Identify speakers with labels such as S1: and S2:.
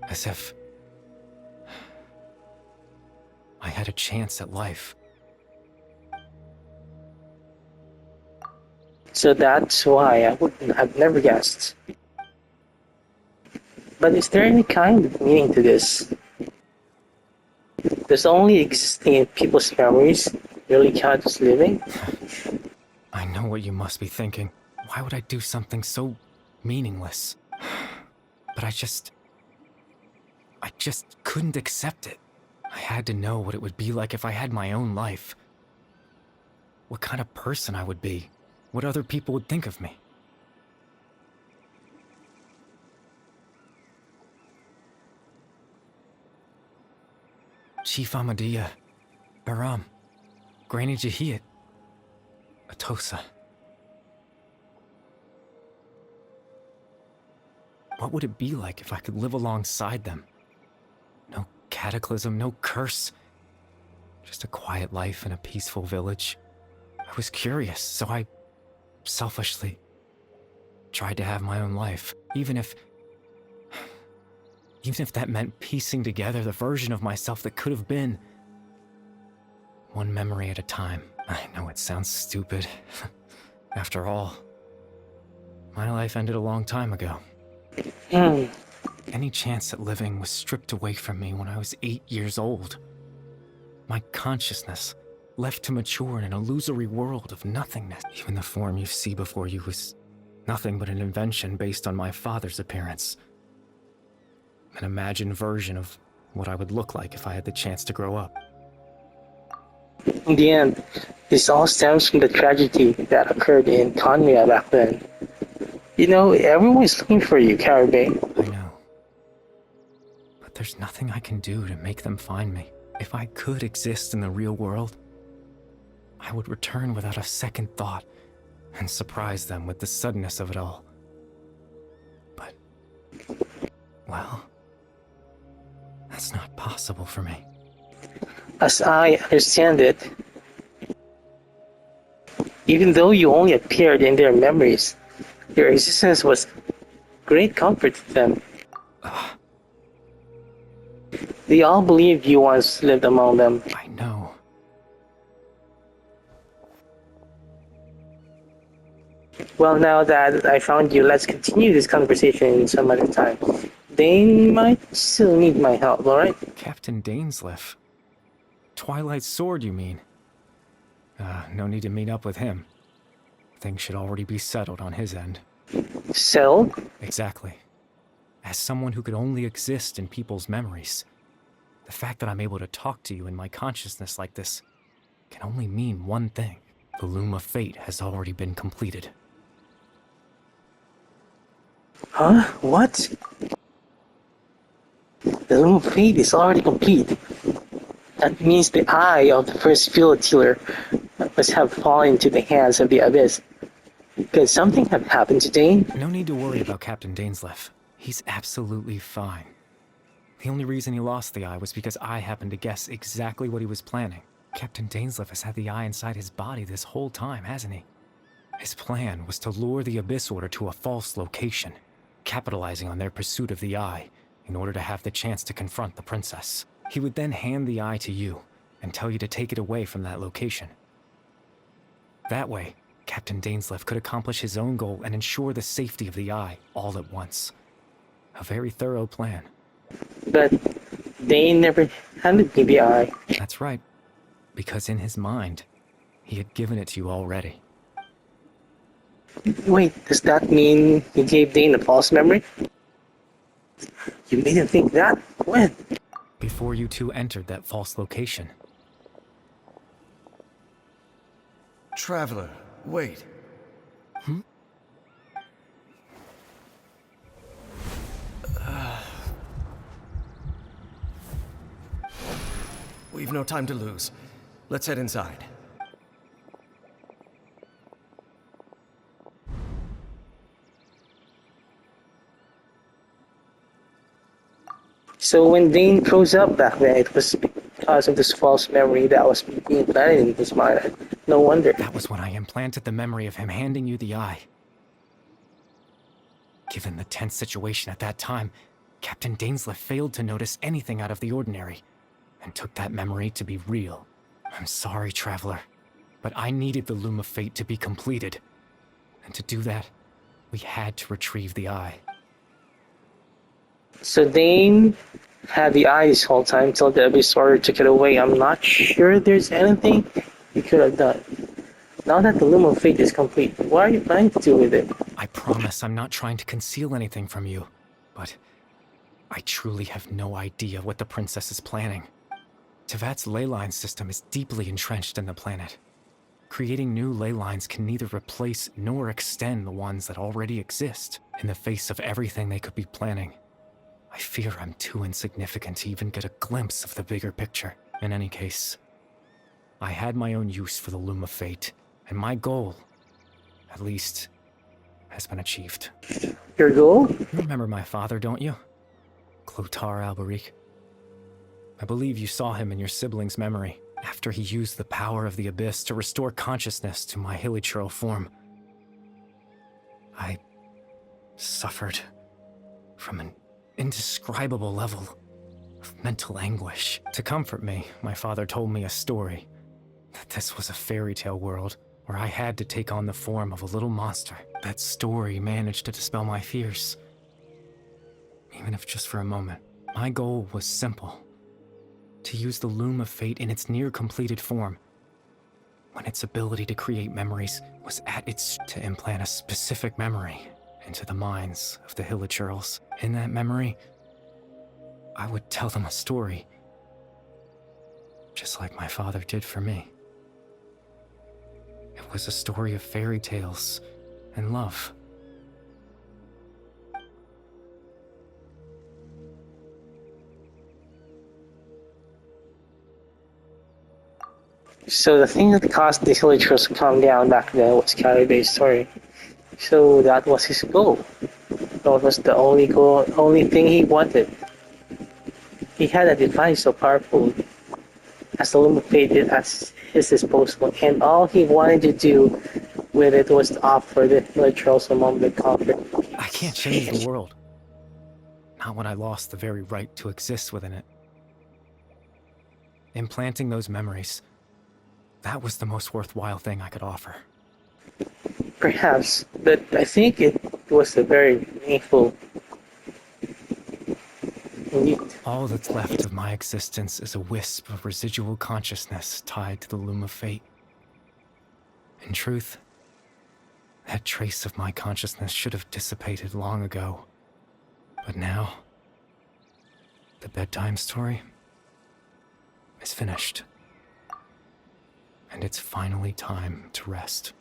S1: As if I had a chance at life.
S2: So that's why I've never guessed. But is there any kind of meaning to this? Does only existing in people's memories really count as living?
S1: I know what you must be thinking. Why would I do something so meaningless? But I just couldn't accept it. I had to know what it would be like if I had my own life. What kind of person I would be. What other people would think of me. Chief Ahmadiyya, Baram, Granny Jahiyat, Atosa. What would it be like if I could live alongside them? No cataclysm, no curse. Just a quiet life in a peaceful village. I was curious, so I selfishly tried to have my own life, even if that meant piecing together the version of myself that could have been. One memory at a time. I know it sounds stupid. After all, my life ended a long time ago. Any chance at living was stripped away from me when I was 8 years old. My consciousness left to mature in an illusory world of nothingness. Even the form you see before you was nothing but an invention based on my father's appearance. An imagined version of what I would look like if I had the chance to grow up.
S2: In the end, this all stems from the tragedy that occurred in Conria back then. You know, everyone's looking for you, Caribe.
S1: I know. But there's nothing I can do to make them find me. If I could exist in the real world, I would return without a second thought and surprise them with the suddenness of it all. But, well, that's not possible for me.
S2: As I understand it, even though you only appeared in their memories, your existence was great comfort to them. They all believed you once lived among them.
S1: I know.
S2: Well, now that I found you, let's continue this conversation some other time. They might still need my help, alright?
S1: Captain Dainsleif. Twilight Sword, you mean? No need to meet up with him. Things should already be settled on his end.
S2: Settled?
S1: Exactly. As someone who could only exist in people's memories, the fact that I'm able to talk to you in my consciousness like this can only mean one thing. The loom of fate has already been completed.
S2: Huh? What? The loom of fate is already complete. That means the eye of the first field dealer must have fallen into the hands of the abyss. Could something have happened to Dane?
S1: No need to worry about Captain Dainsleif. He's absolutely fine. The only reason he lost the eye was because I happened to guess exactly what he was planning. Captain Dainsleif has had the eye inside his body this whole time, hasn't he? His plan was to lure the Abyss Order to a false location, capitalizing on their pursuit of the eye in order to have the chance to confront the princess. He would then hand the eye to you and tell you to take it away from that location. That way, Captain Dainsleif could accomplish his own goal and ensure the safety of the eye all at once. A very thorough plan.
S2: But Dane never handed me the eye.
S1: That's right. Because in his mind, he had given it to you already.
S2: Wait, does that mean he gave Dane a false memory? You made him think that? When?
S1: Before you two entered that false location.
S3: Traveler, wait. We've no time to lose. Let's head inside.
S2: So when Dane froze up back then, it was because of this false memory that was being planted in his mind. No wonder.
S1: That was when I implanted the memory of him handing you the eye. Given the tense situation at that time, Captain Dainsleif failed to notice anything out of the ordinary, and took that memory to be real. I'm sorry, Traveler, but I needed the Loom of Fate to be completed. And to do that, we had to retrieve the eye.
S2: So Dane had the eye this whole time till the Abyss Warrior took it away. I'm not sure there's anything you could have done. Now that the Loom of Fate is complete, what are you planning to do with it?
S1: I promise I'm not trying to conceal anything from you, but I truly have no idea what the princess is planning. Tevat's ley line system is deeply entrenched in the planet. Creating new ley lines can neither replace nor extend the ones that already exist in the face of everything they could be planning. I fear I'm too insignificant to even get a glimpse of the bigger picture. In any case, I had my own use for the Loom of Fate, and my goal, at least, has been achieved.
S2: Your goal?
S1: You remember my father, don't you? Clotar Alberic. I believe you saw him in your sibling's memory, after he used the power of the Abyss to restore consciousness to my hilichurl form. I suffered from an indescribable level of mental anguish. To comfort me, my father told me a story, that this was a fairy tale world where I had to take on the form of a little monster. That story managed to dispel my fears, even if just for a moment. My goal was simple: to use the Loom of Fate in its near-completed form, when its ability to create memories was at its to implant a specific memory into the minds of the hilichurls. In that memory, I would tell them a story, just like my father did for me. It was a story of fairy tales and love.
S2: So the thing that caused the hilichurls to calm down back then was CARIBERT'S story. So that was his goal. That was the only goal, only thing he wanted. He had a device so powerful as the Loom of Fate at his disposal, and all he wanted to do with it was to offer the hilichurls a moment of comfort.
S1: I can't change the world. Not when I lost the very right to exist within it. Implanting those memories, that was the most worthwhile thing I could offer.
S2: Perhaps, but I think it was a very painful.
S1: All that's left of my existence is a wisp of residual consciousness tied to the Loom of Fate. In truth, that trace of my consciousness should have dissipated long ago. But now, the bedtime story is finished. And it's finally time to rest.